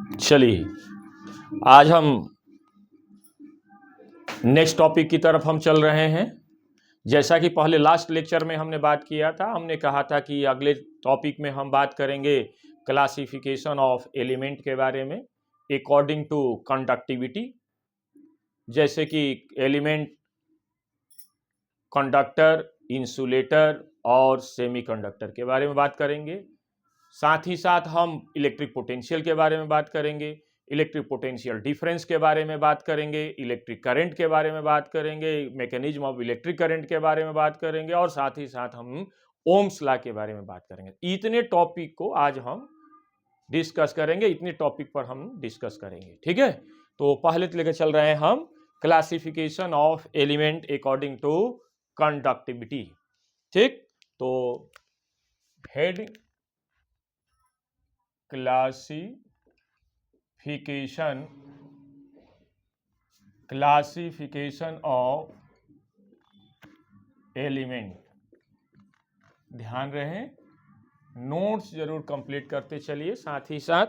चलिए आज हम नेक्स्ट टॉपिक की तरफ हम चल रहे हैं। जैसा कि पहले लास्ट लेक्चर में हमने बात किया था, हमने कहा था कि अगले टॉपिक में हम बात करेंगे क्लासिफिकेशन ऑफ एलिमेंट के बारे में अकॉर्डिंग टू कंडक्टिविटी। जैसे कि एलिमेंट कंडक्टर, इंसुलेटर और सेमीकंडक्टर के बारे में बात करेंगे। साथ ही साथ हम इलेक्ट्रिक पोटेंशियल के बारे में बात करेंगे, इलेक्ट्रिक पोटेंशियल डिफरेंस के बारे में बात करेंगे, इलेक्ट्रिक करंट के बारे में बात करेंगे, मैकेनिज्म ऑफ इलेक्ट्रिक करंट के बारे में बात करेंगे और साथ ही साथ हम ओम्स लॉ के बारे में बात करेंगे। इतने टॉपिक को आज हम डिस्कस करेंगे, इतने टॉपिक पर हम डिस्कस करेंगे। ठीक है, तो पहले तो लेकर चल रहे हैं हम classification of element according to conductivity. ठीक, तो हेड क्लासिफिकेशन ऑफ एलिमेंट। ध्यान रहे, नोट्स जरूर कंप्लीट करते चलिए साथ ही साथ।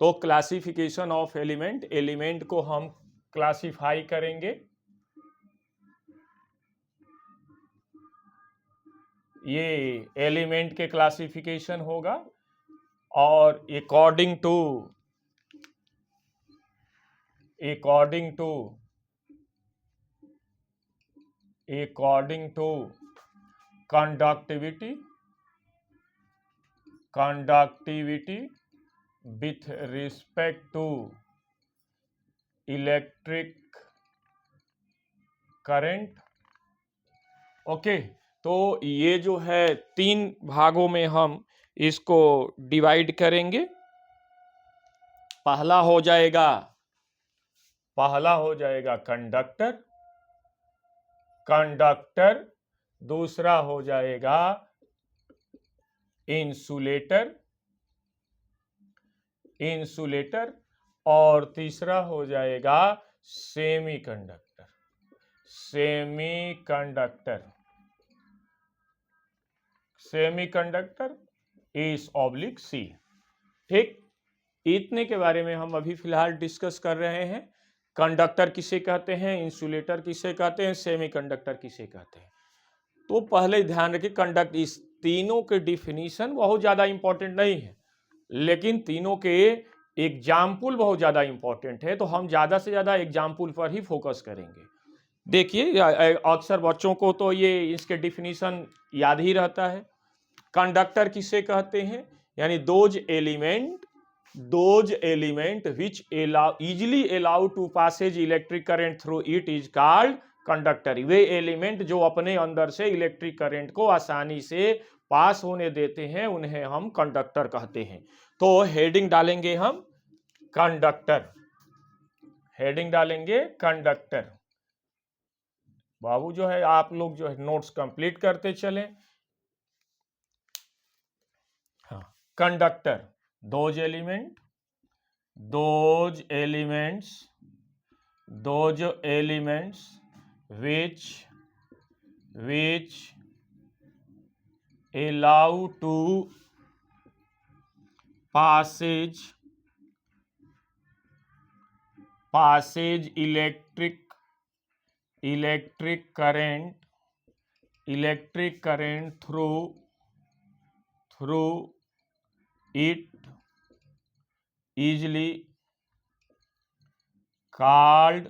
तो क्लासिफिकेशन ऑफ एलिमेंट, एलिमेंट को हम क्लासिफाई करेंगे। ये एलिमेंट के क्लासिफिकेशन होगा और according to conductivity with respect to electric current। Okay, तो ये जो है 3 भागों में हम इसको डिवाइड करेंगे। पहला हो जाएगा कंडक्टर, दूसरा हो जाएगा इंसुलेटर और तीसरा हो जाएगा सेमीकंडक्टर इस ऑब्लिक सी। ठीक, इतने के बारे में हम अभी फिलहाल डिस्कस कर रहे हैं। कंडक्टर किसे कहते हैं, इंसुलेटर किसे कहते हैं, सेमीकंडक्टर किसे कहते हैं। तो पहले ध्यान रखिए, इस तीनों के डिफिनीशन बहुत ज्यादा इंपॉर्टेंट नहीं है, लेकिन तीनों के एग्जाम्पल बहुत ज्यादा इंपॉर्टेंट है। तो हम ज्यादा से ज्यादा एग्जाम्पल पर ही फोकस करेंगे। देखिए, अक्सर बच्चों को तो ये इसके डिफिनीशन याद ही रहता है। कंडक्टर किसे कहते हैं, यानी those element which easily allow to Passage electric current through it is called conductor. वे एलिमेंट जो अपने अंदर से इलेक्ट्रिक करंट को आसानी से पास होने देते हैं, उन्हें हम कंडक्टर कहते हैं। तो हेडिंग डालेंगे हम कंडक्टर। बाबू जो है, आप लोग जो है नोट्स कंप्लीट करते चले। हाँ, conductor, those elements which allow to passage electric current through it easily called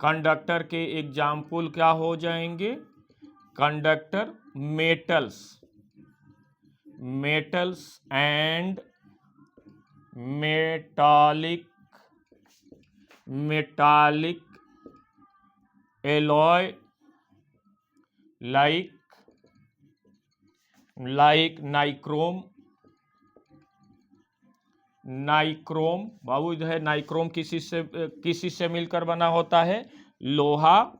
conductor के एग्जाम्पल क्या हो जाएंगे, conductor metals and metallic alloy like nichrome. बाबू जो है, नाइक्रोम किसी से मिलकर बना होता है, लोहा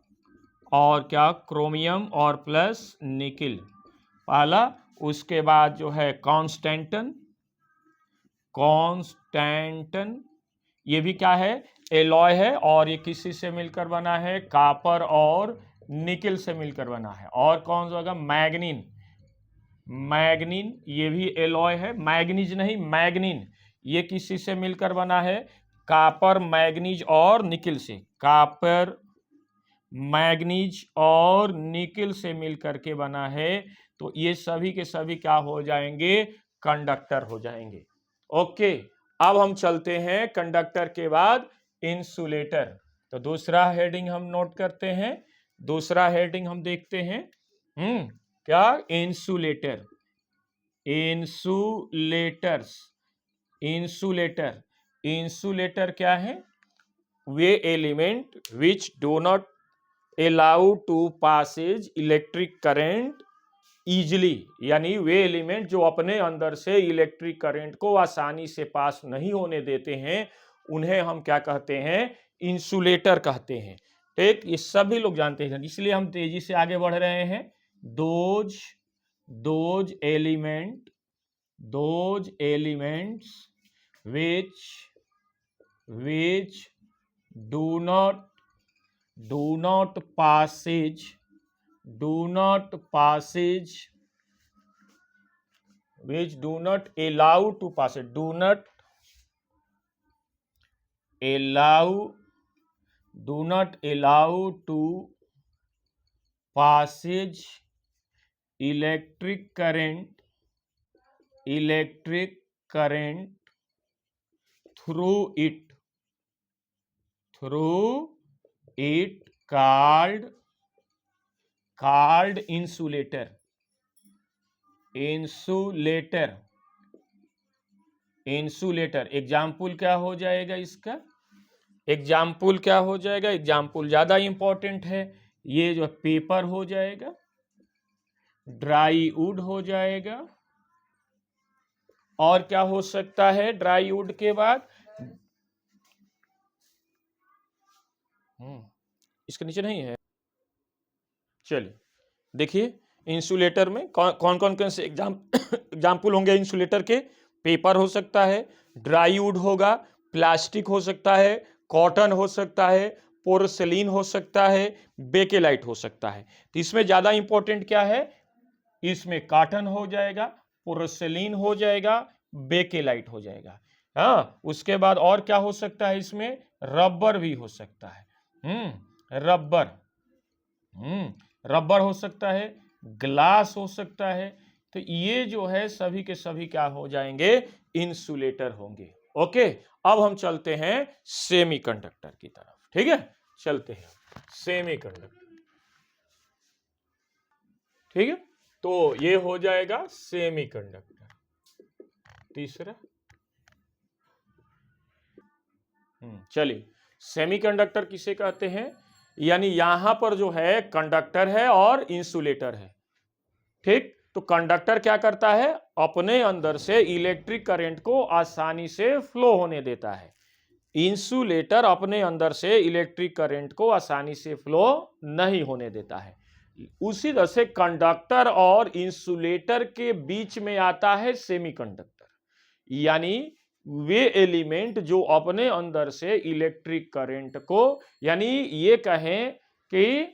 और क्या, क्रोमियम और प्लस निकिल पहला। उसके बाद जो है कांस्टेंटन, ये भी क्या है, एलॉय है और ये किसी से मिलकर बना है, कापर और निकिल से मिलकर बना है। और कौन सा होगा, मैग्नीन, ये भी एलॉय है, मैग्नीज नहीं मैग्नीन। ये किसी से मिलकर बना है? कॉपर, मैग्नीज और निकिल से। कॉपर, मैग्नीज और निकिल से मिलकर के बना है। तो ये सभी के सभी क्या हो जाएंगे? कंडक्टर हो जाएंगे। ओके, अब हम चलते हैं कंडक्टर के बाद इंसुलेटर। तो दूसरा हेडिंग हम नोट करते हैं, दूसरा हेडिंग हम देखते हैं। क्या? इंसुलेटर। इंसुलेटर्स, इंसुलेटर, इंसुलेटर क्या है? वे element which do not allow to Passage electric current easily, यानी वे एलिमेंट जो अपने अंदर से इलेक्ट्रिक करंट को आसानी से पास नहीं होने देते हैं, उन्हें हम क्या कहते हैं? इंसुलेटर कहते हैं। ठीक, ये सभी लोग जानते हैं, इसलिए हम तेजी से आगे बढ़ रहे हैं। Those elements which do not passage which do not allow to passage, do not allow to passage electric current through it called insulator। Example क्या हो जाएगा इसका? एग्जाम्पल क्या हो जाएगा? एग्जाम्पल ज्यादा इंपॉर्टेंट है। ये जो पेपर हो जाएगा, ड्राई वुड हो जाएगा, और क्या हो सकता है ड्राई वुड के बाद? इसके नीचे नहीं है। चलिए देखिए, इंसुलेटर में कौन कौन से एग्जाम्पल होंगे इंसुलेटर के? पेपर हो सकता है, ड्राई वुड होगा, प्लास्टिक हो सकता है, कॉटन हो सकता है, पोर्सिलीन हो सकता है, बेकेलाइट हो सकता है। तो इसमें ज्यादा इंपॉर्टेंट क्या है? इसमें कॉटन हो जाएगा, पोर्सिलीन हो जाएगा, बेकेलाइट हो जाएगा। हाँ, उसके बाद और क्या हो सकता है? इसमें रबर भी हो सकता है। रबर हो सकता है, ग्लास हो सकता है। तो ये जो है सभी के सभी क्या हो जाएंगे? इंसुलेटर होंगे। ओके, अब हम चलते हैं सेमीकंडक्टर की तरफ। ठीक है, चलते हैं सेमीकंडक्टर। ठीक है, तो ये हो जाएगा सेमीकंडक्टर तीसरा। चलिए, सेमीकंडक्टर किसे कहते हैं? यानी यहां पर जो है कंडक्टर है और इंसुलेटर है। ठीक, तो कंडक्टर क्या करता है? अपने अंदर से इलेक्ट्रिक करंट को आसानी से फ्लो होने देता है। इंसुलेटर अपने अंदर से इलेक्ट्रिक करंट को आसानी से फ्लो नहीं होने देता है। उसी तरह से कंडक्टर और इंसुलेटर के बीच में आता है सेमीकंडक्टर, यानी वे एलिमेंट जो अपने अंदर से इलेक्ट्रिक करंट को, यानी ये कहें कि,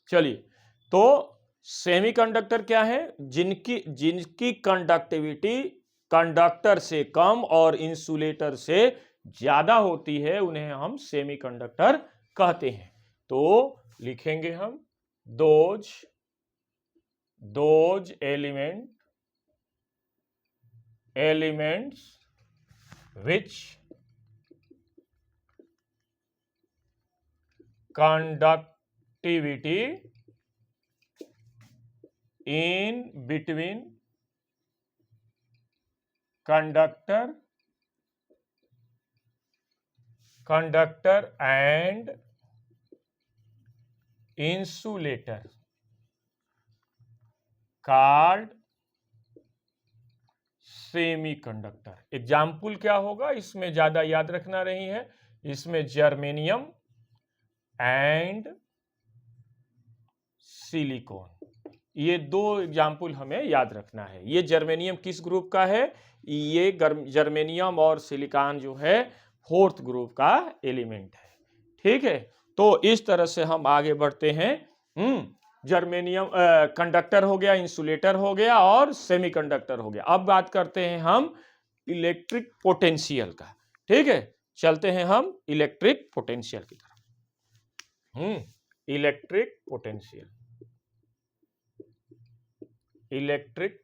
चलिए, तो सेमीकंडक्टर क्या है? जिनकी कंडक्टिविटी कंडक्टर से कम और इंसुलेटर से ज्यादा होती है, उन्हें हम सेमीकंडक्टर कहते हैं। तो लिखेंगे हम those elements which conductivity in between conductor and insulator called semiconductor. Example क्या होगा? इसमें ज्यादा याद रखना नहीं है। इसमें जर्मेनियम एंड सिलिकॉन, ये दो एग्जाम्पल हमें याद रखना है। ये जर्मेनियम किस ग्रुप का है? ये जर्मेनियम और सिलिकॉन जो है 4th ग्रुप का एलिमेंट है। ठीक है, तो इस तरह से हम आगे बढ़ते हैं। जर्मेनियम कंडक्टर हो गया, इंसुलेटर हो गया और सेमीकंडक्टर हो गया। अब बात करते हैं हम इलेक्ट्रिक पोटेंशियल का। ठीक है, चलते हैं हम इलेक्ट्रिक पोटेंशियल की तरफ। इलेक्ट्रिक पोटेंशियल, इलेक्ट्रिक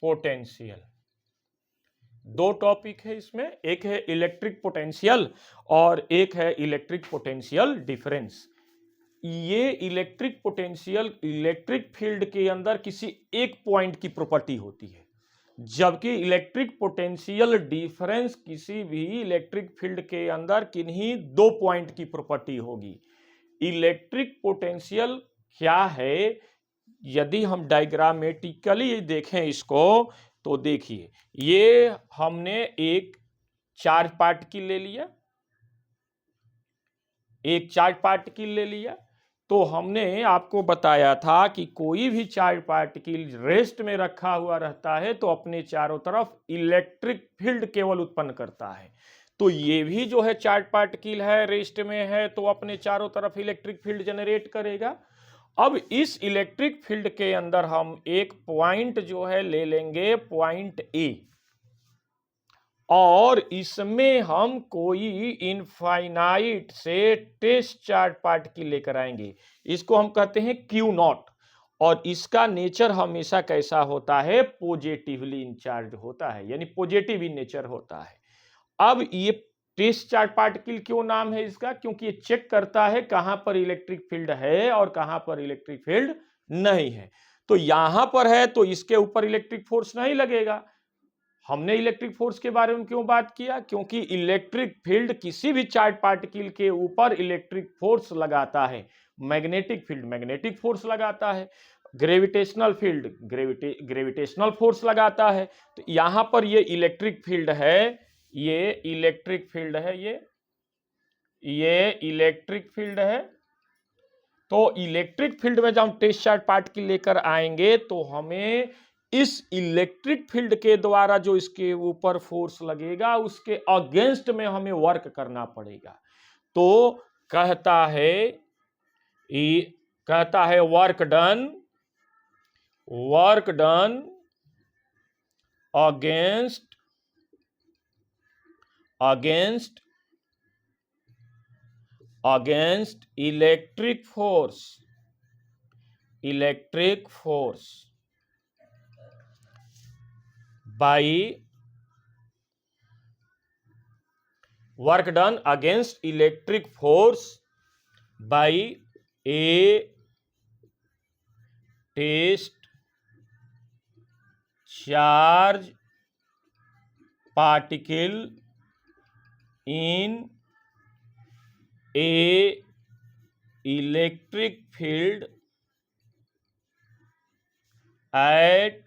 पोटेंशियल, दो टॉपिक है इसमें, एक है इलेक्ट्रिक पोटेंशियल और एक है इलेक्ट्रिक पोटेंशियल डिफरेंस। ये इलेक्ट्रिक पोटेंशियल इलेक्ट्रिक फील्ड के अंदर किसी एक पॉइंट की प्रॉपर्टी होती है, जबकि इलेक्ट्रिक पोटेंशियल डिफरेंस किसी भी इलेक्ट्रिक फील्ड के अंदर किन्हीं दो पॉइंट की प्रॉपर्टी होगी। इलेक्ट्रिक पोटेंशियल क्या है, यदि हम डायग्रामेटिकली देखें इसको तो देखिए, ये हमने एक चार्ज पार्टिकल ले लिया, एक चार्ज पार्टिकल ले लिया। तो हमने आपको बताया था कि कोई भी चार्ज पार्टिकल रेस्ट में रखा हुआ रहता है तो अपने चारों तरफ इलेक्ट्रिक फील्ड केवल उत्पन्न करता है। तो ये भी जो है चार्ज पार्टिकल है, रेस्ट में है, तो अपने चारों तरफ इलेक्ट्रिक फील्ड जनरेट करेगा। अब इस इलेक्ट्रिक फील्ड के अंदर हम एक पॉइंट जो है ले लेंगे, पॉइंट ए, और इसमें हम कोई इनफाइनाइट से टेस्ट चार्ज पार्टिकल लेकर आएंगे। इसको हम कहते हैं क्यू नॉट, और इसका नेचर हमेशा कैसा होता है, पॉजिटिवली इंचार्ज होता है, यानी पॉजिटिव इन नेचर होता है। अब ये टेस्ट चार्ज पार्टिकल क्यों नाम है इसका, क्योंकि ये चेक करता है कहां पर इलेक्ट्रिक फील्ड है और कहां पर इलेक्ट्रिक फील्ड नहीं है। तो यहां पर है तो इसके ऊपर इलेक्ट्रिक फोर्स नहीं लगेगा। हमने इलेक्ट्रिक फोर्स के बारे में क्यों बात किया, क्योंकि इलेक्ट्रिक फील्ड किसी भी चार्ज पार्टिकल के ऊपर इलेक्ट्रिक फोर्स लगाता है। मैग्नेटिक फील्ड मैग्नेटिक फोर्स लगाता है, ग्रेविटेशनल फील्ड ग्रेविटेशनल फोर्स लगाता है। तो यहां पर ये इलेक्ट्रिक फील्ड है, ये इलेक्ट्रिक फील्ड है, ये इलेक्ट्रिक फील्ड है। तो इलेक्ट्रिक फील्ड में जब हम टेस्ट चार्ज पार्टिकल लेकर आएंगे तो हमें इस इलेक्ट्रिक फील्ड के द्वारा जो इसके ऊपर फोर्स लगेगा उसके अगेंस्ट में हमें वर्क करना पड़ेगा। तो कहता है work done against electric force by work done against electric force by a test charge particle in a electric field at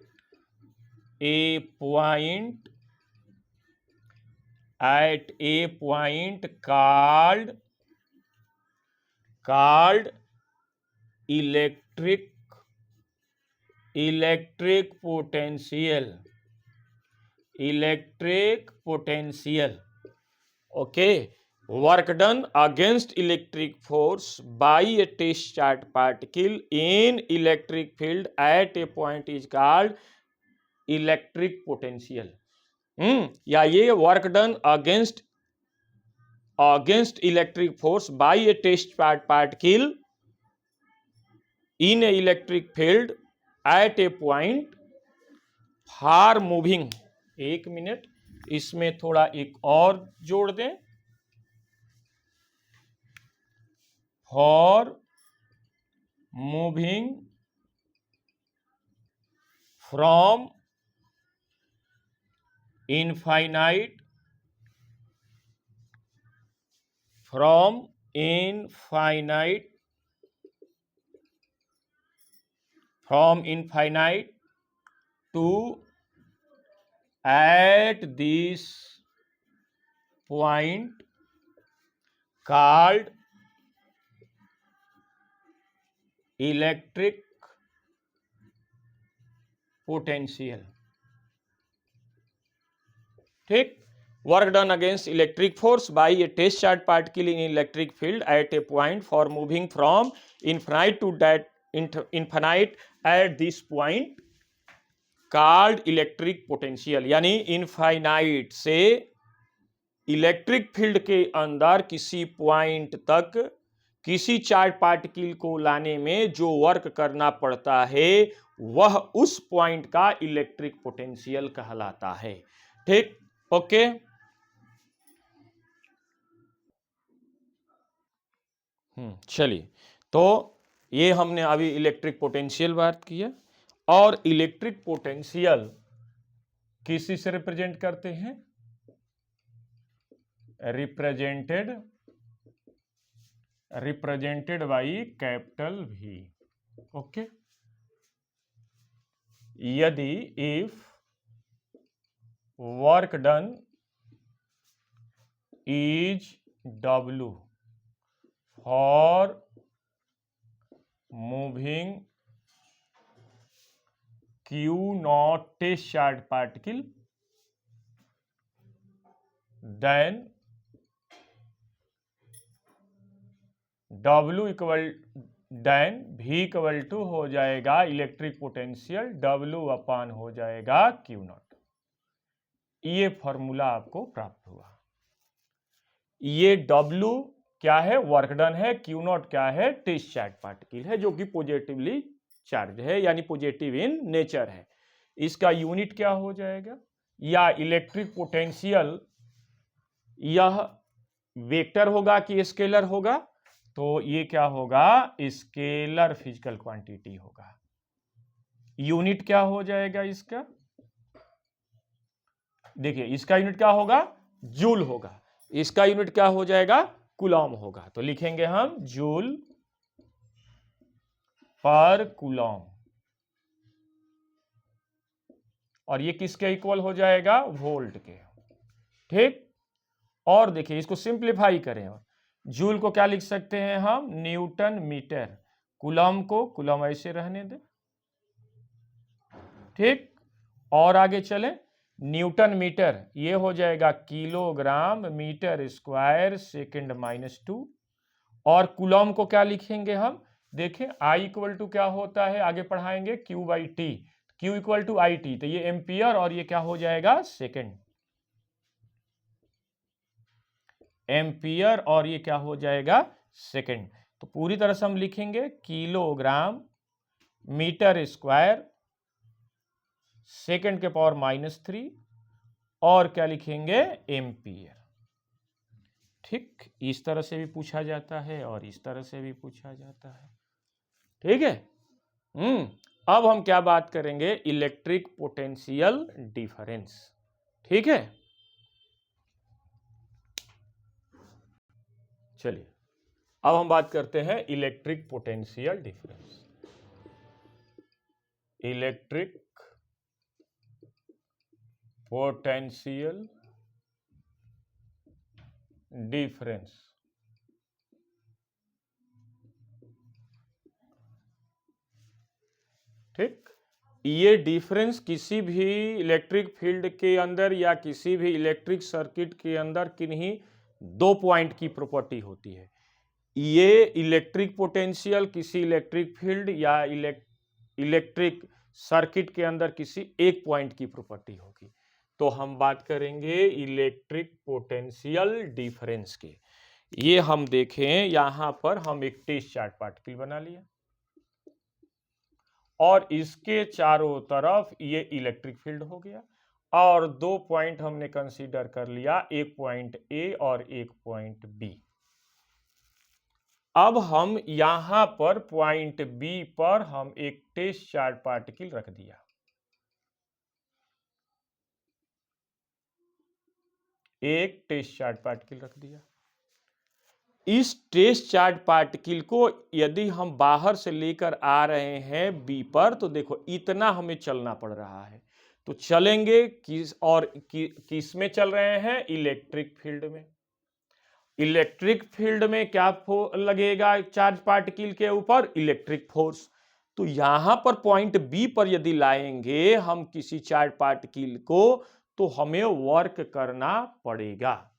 a point called electric potential. Okay, work done against electric force by a test charge particle in electric field at a point is called electric potential. या ये work done against electric force by a test particle in a electric field at a point for moving. एक मिनट, इसमें थोड़ा एक और जोड़ दें, for moving from infinite to at this point called electric potential। ठीक, work done against electric force by a test charge particle in electric field at a point for moving from infinite to that infinite at this point called electric potential. यानी infinite से electric field के अंदर किसी point तक किसी charge particle को लाने में जो वर्क करना पड़ता है वह उस पॉइंट का इलेक्ट्रिक पोटेंशियल कहलाता है। ठीक, ओके। चलिए, तो ये हमने अभी इलेक्ट्रिक पोटेंशियल बात किया, और इलेक्ट्रिक पोटेंशियल किसी से रिप्रेजेंट करते हैं? Represented by capital V। Okay, यदि if work done is W for moving Q not test charge particle, then W equal then V equal to हो जाएगा इलेक्ट्रिक पोटेंशियल W अपान हो जाएगा Q नॉट। ये फॉर्मूला आपको प्राप्त हुआ। ये W क्या है? वर्क डन है। Q नॉट क्या है? टेस्ट चार्ज पार्टिकल है, जो कि पॉजिटिवली चार्ज है, यानी पॉजिटिव इन नेचर है। इसका यूनिट क्या हो जाएगा? या इलेक्ट्रिक पोटेंशियल यह वेक्टर होगा कि स्केलर होगा? तो ये क्या होगा? स्केलर फिजिकल क्वांटिटी होगा। यूनिट क्या हो जाएगा इसका? देखिए, इसका यूनिट क्या होगा? जूल होगा। इसका यूनिट क्या हो जाएगा? कूलॉम होगा। तो लिखेंगे हम जूल पर कूलॉम, और ये किसके इक्वल हो जाएगा? वोल्ट के। ठीक, और देखिए इसको सिंप्लीफाई करें, और जूल को क्या लिख सकते हैं हम? Newton metre. कूलॉम को कूलॉम ऐसे रहने दें। ठीक, और आगे चले, न्यूटन मीटर ये हो जाएगा किलोग्राम मीटर स्क्वायर सेकंड -2, और कूलॉम को क्या लिखेंगे हम? देखें, I इक्वल टू क्या होता है? आगे पढ़ाएंगे, Q/T। Q equal to IT, तो ये एम्पियर और ये क्या हो जाएगा? सेकंड। एम्पियर और ये क्या हो जाएगा? सेकंड। तो पूरी तरह से हम लिखेंगे किलोग्राम मीटर स्क्वायर सेकंड के पावर -3, और क्या लिखेंगे? एम्पियर। ठीक, इस तरह से भी पूछा जाता है और इस तरह से भी पूछा जाता है। ठीक है। अब हम क्या बात करेंगे? Electric potential difference. ठीक है, चलिए अब हम बात करते हैं electric potential difference. Electric potential difference. ठीक, ये डिफरेंस किसी भी इलेक्ट्रिक फील्ड के अंदर या किसी भी इलेक्ट्रिक सर्किट के अंदर किन्हीं दो पॉइंट की प्रॉपर्टी होती है। ये इलेक्ट्रिक पोटेंशियल किसी इलेक्ट्रिक फील्ड या इलेक्ट्रिक सर्किट के अंदर किसी एक पॉइंट की प्रॉपर्टी होगी। तो हम बात करेंगे इलेक्ट्रिक पोटेंशियल डिफरेंस के। ये हम देखें, यहां पर हम एक टेस्ट चार्ज पार्टिकल बना लिया और इसके चारों तरफ ये इलेक्ट्रिक फील्ड हो गया, और दो पॉइंट हमने कंसीडर कर लिया, एक पॉइंट ए और एक पॉइंट बी। अब हम यहां पर पॉइंट बी पर हम एक टेस्ट चार्ज पार्टिकल रख दिया। एक टेस्ट चार्ज पार्टिकल रख दिया। इस टेस्ट चार्ज पार्टिकल को यदि हम बाहर से लेकर आ रहे हैं बी पर, तो देखो इतना हमें चलना पड़ रहा है। तो चलेंगे किस में चल रहे हैं? इलेक्ट्रिक फील्ड में। इलेक्ट्रिक फील्ड में क्या लगेगा चार्ज पार्टिकल के ऊपर? Electric force. तो यहां पर पॉइंट बी पर यदि लाएंगे हम किसी चार्ज पार्टिकल को, तो हमें वर्क करना पड़ेगा।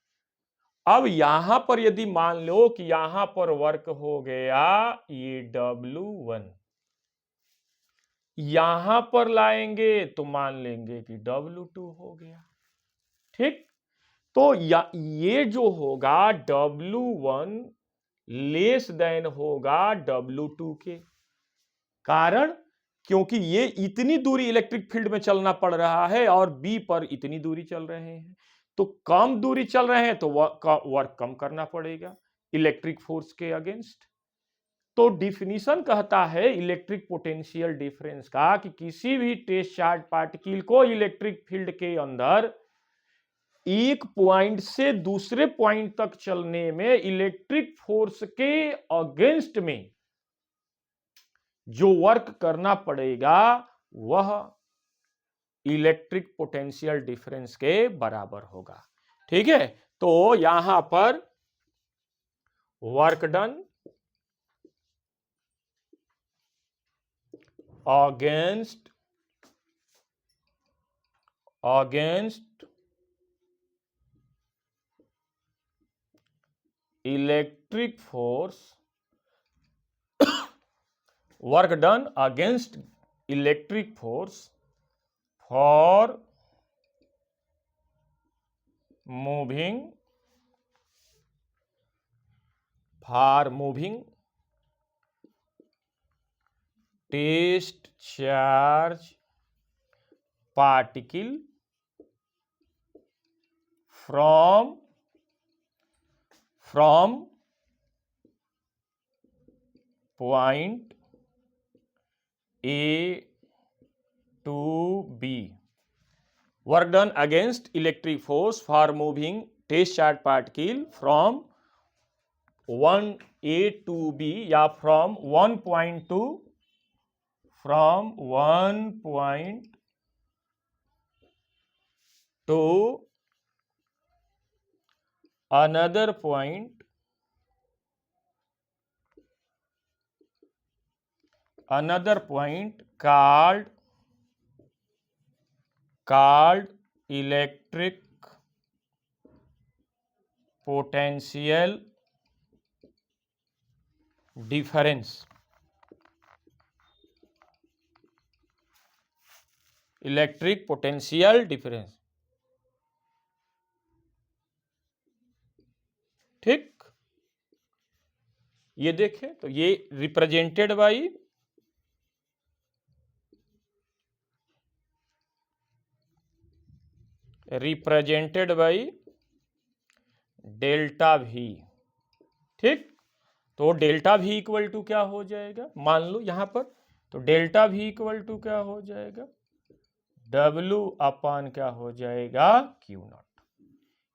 अब यहां पर यदि मान लो कि यहां पर वर्क हो गया ये W1, यहां पर लाएंगे तो मान लेंगे कि W2 हो गया। ठीक, तो ये जो होगा W1 लेस देन होगा W2 के। कारण क्योंकि ये इतनी दूरी इलेक्ट्रिक फील्ड में चलना पड़ रहा है और बी पर इतनी दूरी चल रहे हैं, तो कम दूरी चल रहे हैं तो वर्क कम करना पड़ेगा इलेक्ट्रिक फोर्स के अगेंस्ट। तो डिफिनीशन कहता है इलेक्ट्रिक पोटेंशियल डिफरेंस का कि किसी भी टेस्ट चार्ज पार्टिकल को इलेक्ट्रिक फील्ड के अंदर एक पॉइंट से दूसरे पॉइंट तक चलने में इलेक्ट्रिक फोर्स के अगेंस्ट में जो वर्क करना पड़ेगा वह इलेक्ट्रिक पोटेंशियल डिफरेंस के बराबर होगा। ठीक है, तो यहां पर work done against electric force, work done against electric force for moving test charge particle from point A to B. Work done against electric force for moving test charge particle from 1A to B या from one point to another point called electric potential difference. Electric potential difference. ठीक, ये देखें तो ये represented by delta V। ठीक, तो delta V equal to क्या हो जाएगा, मान लो यहां पर, तो डेल्टा V इक्वल टू क्या हो जाएगा, W अपान क्या हो जाएगा Q0।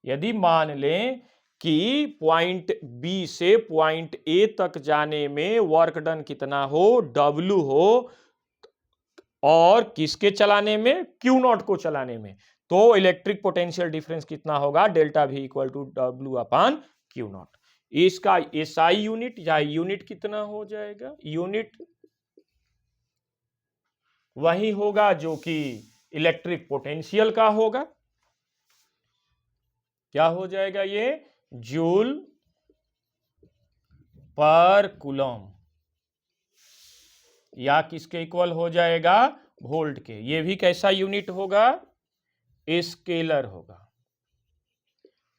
यदि मान लें कि पॉइंट B से पॉइंट A तक जाने में वर्क डन कितना हो, W हो, और किसके चलाने में, Q0 को चलाने में, तो इलेक्ट्रिक पोटेंशियल डिफरेंस कितना होगा, delta V equal to W upon Q0। इसका SI यूनिट या यूनिट कितना हो जाएगा, यूनिट वही होगा जो कि इलेक्ट्रिक पोटेंशियल का होगा। क्या हो जाएगा ये, जूल पर कूलम, या किसके इक्वल हो जाएगा, वोल्ट के। ये भी कैसा यूनिट होगा, स्केलर होगा,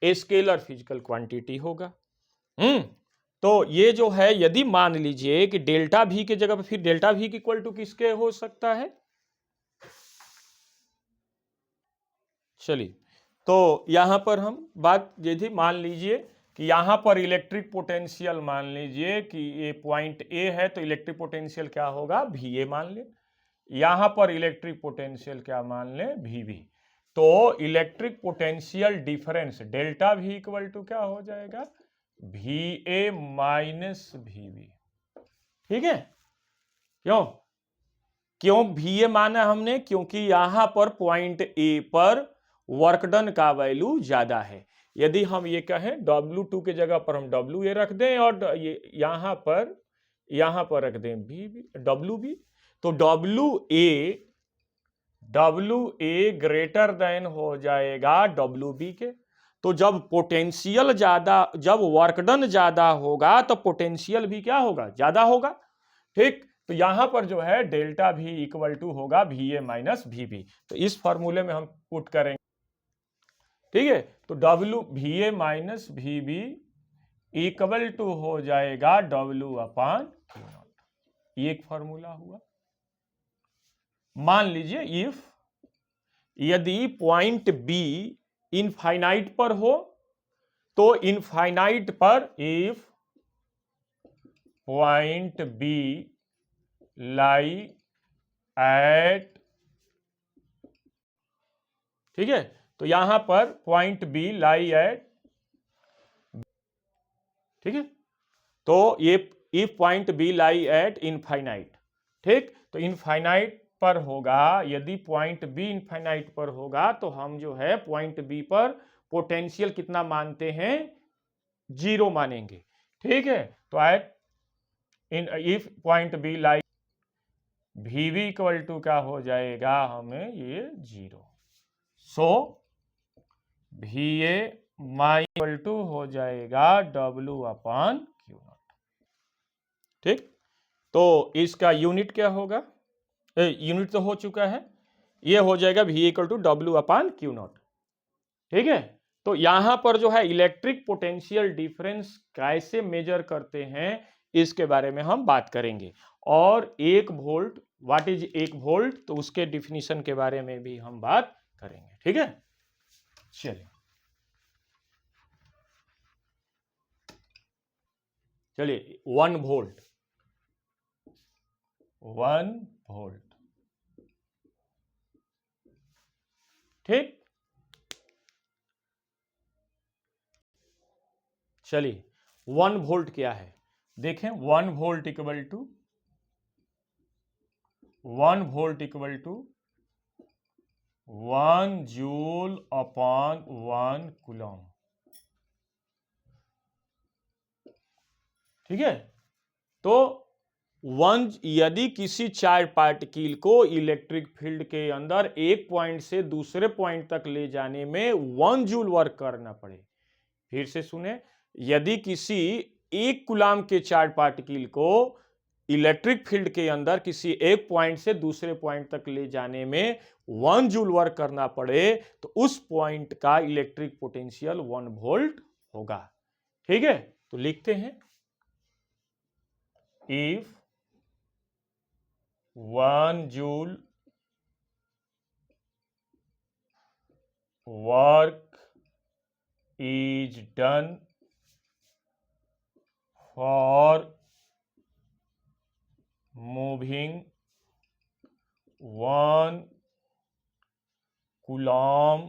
स्केलर फिजिकल क्वांटिटी होगा। तो ये जो है, यदि मान लीजिए कि डेल्टा V के जगह पर, फिर डेल्टा V की इक्वल टू किसके हो सकता है, चलिए, तो यहां पर हम बात ये थी, मान लीजिए कि यहां पर इलेक्ट्रिक पोटेंशियल, मान लीजिए कि ये पॉइंट A है तो इलेक्ट्रिक पोटेंशियल क्या होगा, VA मान ले। यहां पर इलेक्ट्रिक पोटेंशियल क्या मान ले, VB। तो electric potential difference delta V equal to क्या हो जाएगा, VA माइनस VB। ठीक है, क्यों VA माना हमने, क्योंकि यहां पर पॉइंट A पर वर्क डन का वैल्यू ज्यादा है। यदि हम ये कहें W2 के जगह पर हम WA रख दें और ये यहां पर रख दें WB, तो WA W A greater than हो जाएगा डब्ल्यू बी के। तो जब पोटेंशियल ज्यादा, जब वर्क डन ज्यादा होगा तो पोटेंशियल भी क्या होगा, ज्यादा होगा। ठीक, तो यहां पर जो है डेल्टा भी इक्वल टू होगा V A minus V B. तो इस फॉर्मूले में हम पुट करेंगे, ठीक है। तो W V A minus V B equal to हो जाएगा डब्ल्यू अपान क्यू नॉट। ये एक फॉर्मूला हुआ। मान लीजिए इफ, यदि पॉइंट बी इनफाइनाइट पर हो, तो इनफाइनाइट पर if point B lie at, ठीक है, तो यहां पर पॉइंट बी लाई एट, ठीक है, तो ये if point B lie at infinite, ठीक, तो इनफाइनाइट पर होगा, यदि पॉइंट बी इनफाइनाइट पर होगा तो हम जो है पॉइंट बी पर पोटेंशियल कितना मानते हैं, 0 मानेंगे, ठीक है। तो at in if point B lie V B equal to क्या हो जाएगा हमें ये 0। So V A my equal to हो जाएगा डब्ल्यू अपान क्यू नॉट। ठीक, तो इसका यूनिट क्या होगा, यूनिट तो हो चुका है, ये हो जाएगा V equal to W upon Q naught. ठीक है, तो यहां पर जो है इलेक्ट्रिक पोटेंशियल डिफरेंस कैसे मेजर करते हैं इसके बारे में हम बात करेंगे, और 1 वोल्ट, व्हाट इज 1 वोल्ट, तो उसके डिफिनीशन के बारे में भी हम बात करेंगे। ठीक है, चलिए चलिए 1 वोल्ट, 1 वोल्ट, ठीक, चलिए 1 वोल्ट क्या है, देखें 1 volt equal to 1 volt equal to 1 joule upon 1 coulomb. ठीक है, तो यदि किसी चार्ज पार्टिकल को इलेक्ट्रिक फील्ड के अंदर एक पॉइंट से दूसरे पॉइंट तक ले जाने में 1 जूल वर्क करना पड़े, फिर से सुने, यदि किसी 1 कूलम के चार्ज पार्टिकल को इलेक्ट्रिक फील्ड के अंदर किसी एक पॉइंट से दूसरे पॉइंट तक ले जाने में 1 जूल वर्क करना पड़े, तो उस पॉइंट का इलेक्ट्रिक पोटेंशियल 1 वोल्ट होगा। ठीक है, तो लिखते हैं if 1 joule work is done for moving 1 coulomb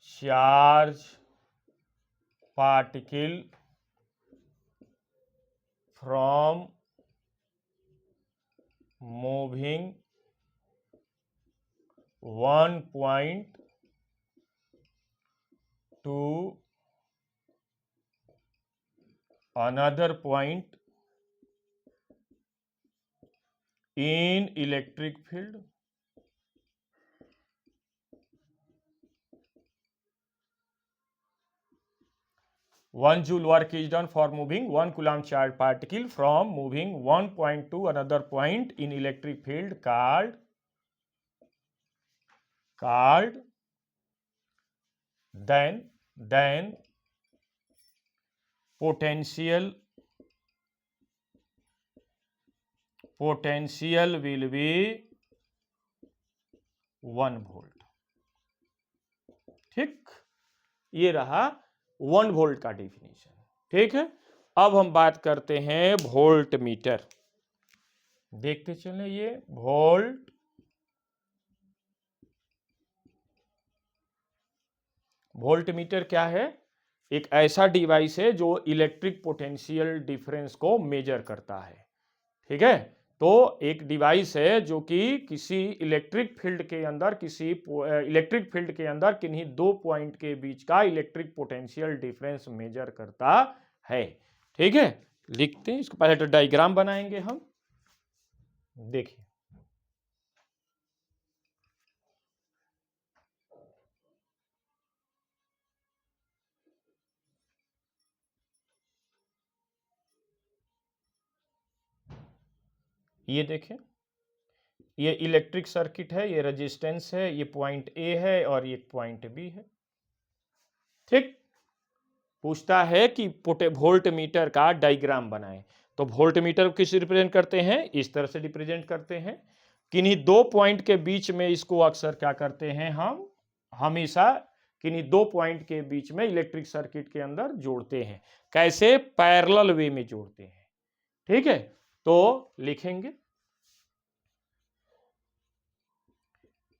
charge particle from moving 1 point to another point in electric field, one joule work is done for moving 1 coulomb charge particle from moving 1 point to another point in electric field called then potential will be 1 volt. ठीक, ये रहा 1 volt का definition. ठीक है, अब हम बात करते हैं वोल्ट मीटर। देखते चले, ये वोल्ट मीटर क्या है, एक ऐसा डिवाइस है जो इलेक्ट्रिक पोटेंशियल डिफरेंस को मेजर करता है। ठीक है, तो एक डिवाइस है जो कि किसी इलेक्ट्रिक फील्ड के अंदर किन्हीं 2 पॉइंट के बीच का इलेक्ट्रिक पोटेंशियल डिफरेंस मेजर करता है। ठीक है, लिखते हैं इसको, पहले तो डायग्राम बनाएंगे हम। देखिए ये देखें, ये इलेक्ट्रिक सर्किट है, ये रेजिस्टेंस है, ये पॉइंट ए है और ये पॉइंट बी है। ठीक, पूछता है कि वोल्ट मीटर का डायग्राम बनाएं। तो वोल्ट मीटर को किस रिप्रेजेंट करते हैं, इस तरह से रिप्रेजेंट करते हैं। किन्हीं दो पॉइंट के बीच में इसको अक्सर क्या करते हैं, हम हमेशा किन्हीं दो पॉइंट के बीच में इलेक्ट्रिक सर्किट के अंदर जोड़ते हैं। कैसे, पैरेलल वे में जोड़ते हैं। ठीक है, तो लिखेंगे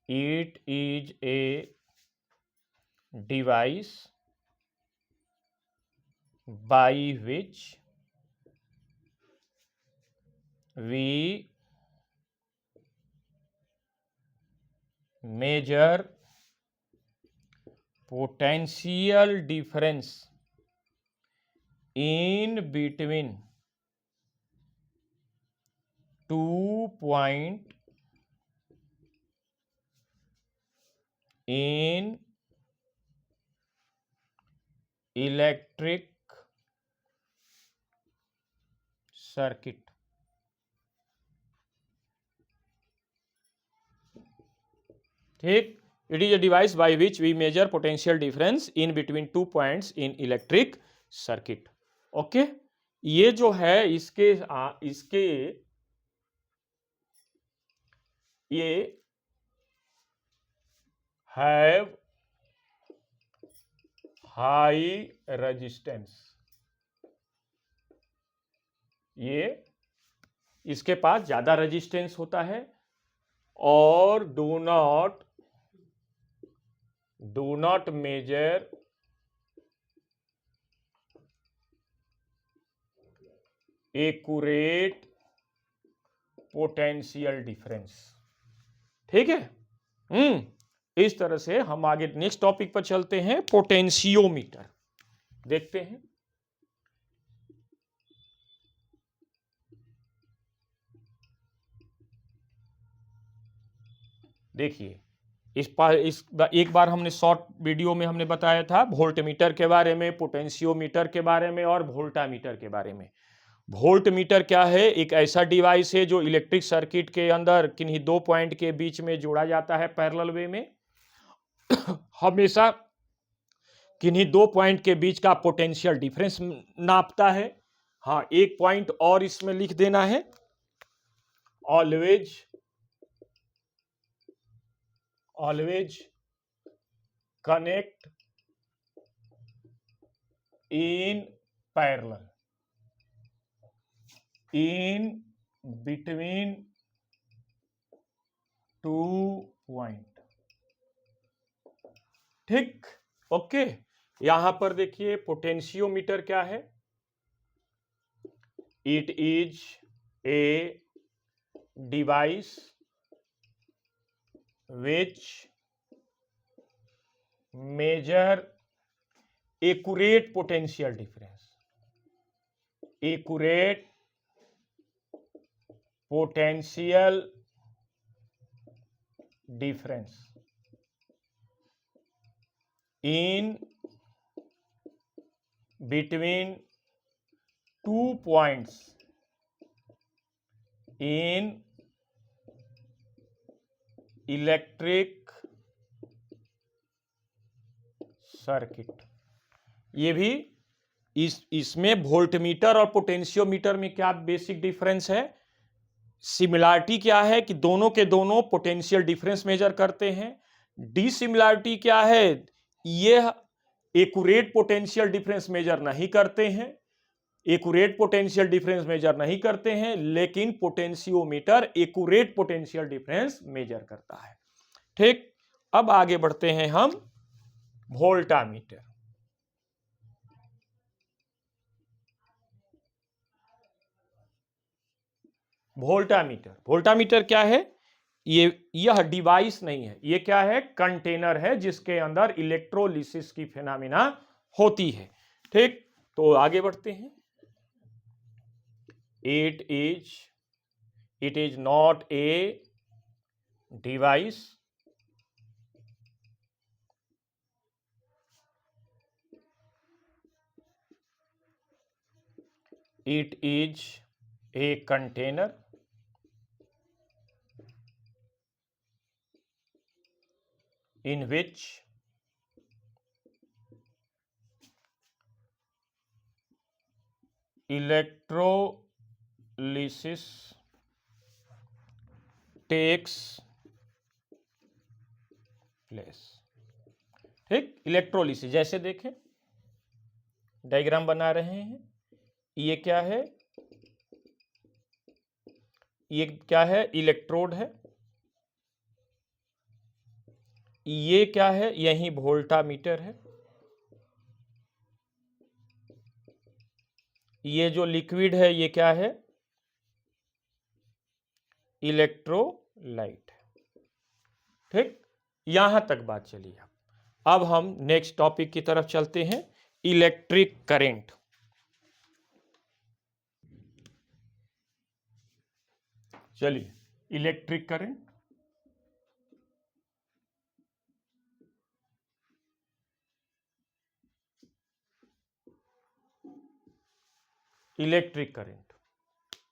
it is a device by which we measure potential difference in between 2 point in electric circuit। ठीक, it is a device by which we measure potential difference in between 2 points in electric circuit। Okay, ये जो है इसके ये have high resistance, ये इसके पास ज्यादा resistance होता है और do not measure accurate potential difference. ठीक है, इस तरह से हम आगे नेक्स्ट टॉपिक पर चलते हैं, पोटेंशियोमीटर देखते हैं। देखिए, एक बार हमने शॉर्ट वीडियो में हमने बताया था वोल्टमीटर के बारे में, पोटेंशियोमीटर के बारे में और वोल्टामीटर के बारे में। वोल्टमीटर क्या है, एक ऐसा डिवाइस है जो इलेक्ट्रिक सर्किट के अंदर किन्हीं दो पॉइंट के बीच में जोड़ा जाता है पैरेलल वे में। हमेशा किन्हीं दो पॉइंट के बीच का पोटेंशियल डिफरेंस नापता है। हाँ, एक पॉइंट और इसमें लिख देना है, always connect in parallel in between 2 point. ठीक, ओके, यहां पर देखिए पोटेंशियोमीटर क्या है, it is a device which measure accurate potential difference, accurate potential difference in between 2 points in electric circuit. ये भी इसमें वोल्टमीटर और पोटेंशियोमीटर में क्या बेसिक डिफरेंस है, सिमिलरिटी क्या है कि दोनों के दोनों पोटेंशियल डिफरेंस मेजर करते हैं। डिसिमिलरिटी क्या है, ये एक्यूरेट पोटेंशियल डिफरेंस मेजर नहीं करते हैं, एक्यूरेट पोटेंशियल डिफरेंस मेजर नहीं करते हैं, लेकिन potentiometer accurate potential difference measure करता है। ठीक, अब आगे बढ़ते हैं हम वोल्टामीटर। वोल्टामीटर क्या है, यह डिवाइस नहीं है, ये क्या है, कंटेनर है जिसके अंदर इलेक्ट्रोलिसिस की फिनोमिना होती है। ठीक, तो आगे बढ़ते हैं। It is not a device it is a container in which electrolysis takes place। ठीक, इलेक्ट्रोलिसिस जैसे देखें डायग्राम बना रहे हैं, ये क्या है, ये क्या है, इलेक्ट्रोड है, ये क्या है, यही वोल्टामीटर है, ये जो लिक्विड है ये क्या है, इलेक्ट्रोलाइट। ठीक, यहां तक बात चली। अब हम नेक्स्ट टॉपिक की तरफ चलते हैं, इलेक्ट्रिक करंट। चलिए, इलेक्ट्रिक करंट, इलेक्ट्रिक करंट।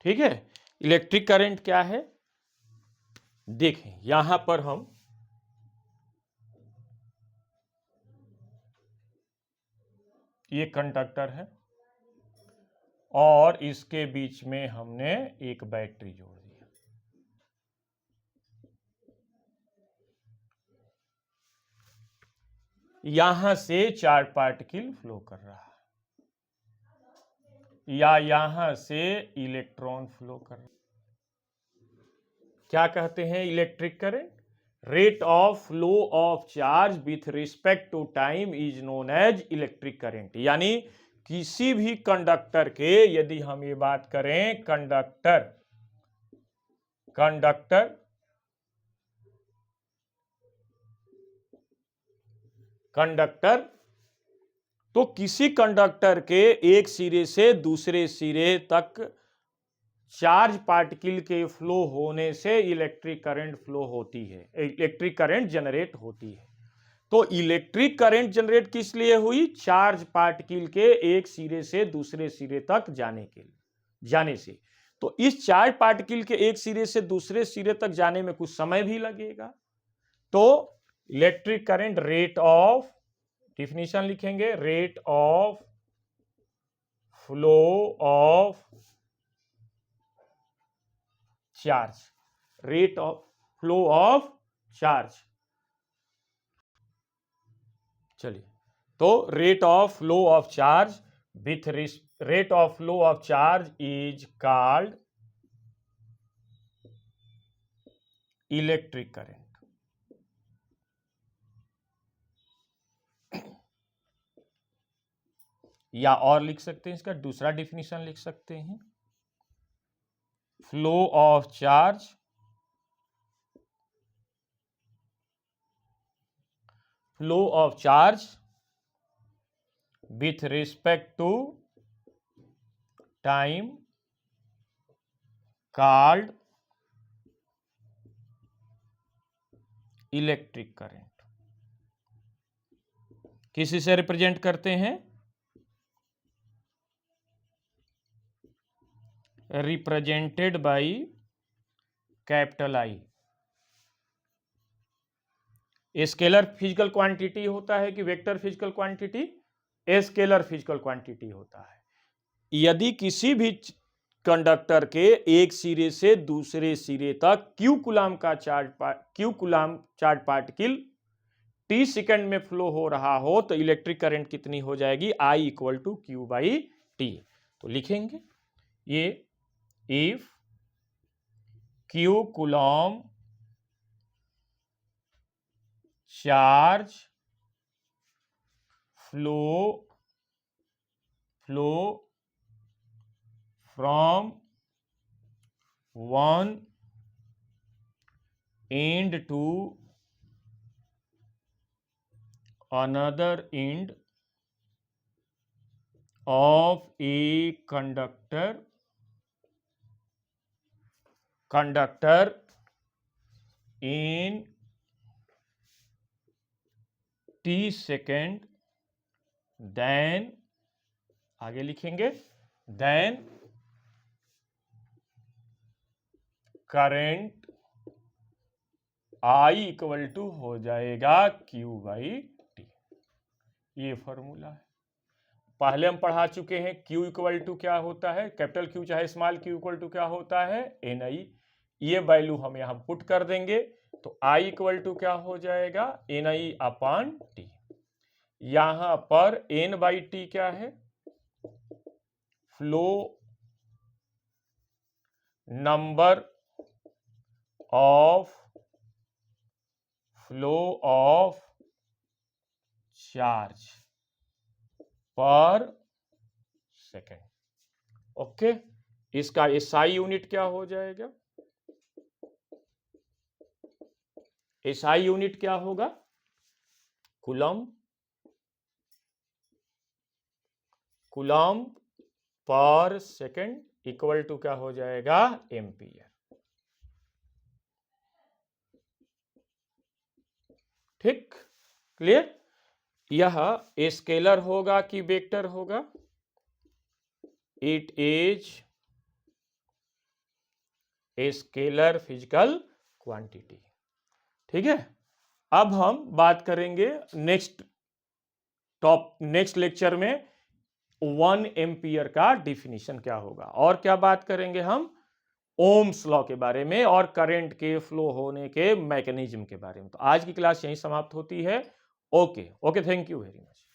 ठीक है, इलेक्ट्रिक करंट क्या है, देखें यहां पर हम ये कंडक्टर है और इसके बीच में हमने एक बैटरी जोड़ दिया। यहां से चार्ज पार्टिकल फ्लो कर रहा है, या यहां से इलेक्ट्रॉन फ्लो कर रहा है। क्या कहते हैं electric current, rate of flow of charge with respect to time is known as electric current. यानी किसी भी कंडक्टर के, यदि हम ये बात करें कंडक्टर तो किसी कंडक्टर के एक सिरे से दूसरे सिरे तक चार्ज पार्टिकल के फ्लो होने से इलेक्ट्रिक करंट फ्लो होती है, इलेक्ट्रिक करंट जनरेट होती है। तो इलेक्ट्रिक करंट जनरेट किस लिए हुई, चार्ज पार्टिकल के एक सिरे से दूसरे सिरे तक जाने से। तो इस चार्ज पार्टिकल के एक सिरे से दूसरे सिरे तक जाने में कुछ समय भी लगेगा। तो electric current rate of, definition लिखेंगे, rate of flow of charge, rate of flow of charge. चलिए, तो rate of flow of charge with rate of flow of charge is called electric current. या और लिख सकते हैं, इसका दूसरा डिफिनीशन लिख सकते हैं, flow of charge with respect to time called electric current. किसी से रिप्रेजेंट करते हैं, represented by capital I. Scalar physical quantity होता है कि vector physical quantity, scalar physical quantity होता है। यदि किसी भी कंडक्टर के एक सिरे से दूसरे सिरे तक Q coulomb charge particle T second में फ्लो हो रहा हो तो इलेक्ट्रिक करंट कितनी हो जाएगी, I equal to Q by T. तो लिखेंगे ये, if Q coulomb charge flow from one end to another end of a conductor in t second, then आगे लिखेंगे, then current I equal to हो जाएगा क्यू बाई टी। ये formula है। पहले हम पढ़ा चुके हैं Q इक्वल टू क्या होता है, कैपिटल Q चाहे स्मॉल q इक्वल टू क्या होता है, NI। ये वैल्यू हम यहां पुट कर देंगे तो I इक्वल टू क्या हो जाएगा, NI अपॉन टी। यहां पर N बाई टी क्या है, फ्लो नंबर ऑफ चार्ज पर सेकेंड। ओके, इसका SI यूनिट क्या हो जाएगा, SI यूनिट क्या होगा, coulomb per second equal to क्या हो जाएगा, एम्पियर। ठीक, क्लियर। यह स्केलर होगा कि वेक्टर होगा, it is a scalar physical quantity. ठीक है, अब हम बात करेंगे नेक्स्ट लेक्चर में 1 एम्पियर का डिफिनीशन क्या होगा, और क्या बात करेंगे हम ओम्स लॉ के बारे में और करंट के फ्लो होने के मैकेनिज्म के बारे में। तो आज की क्लास यहीं समाप्त होती है। Okay, thank you very much.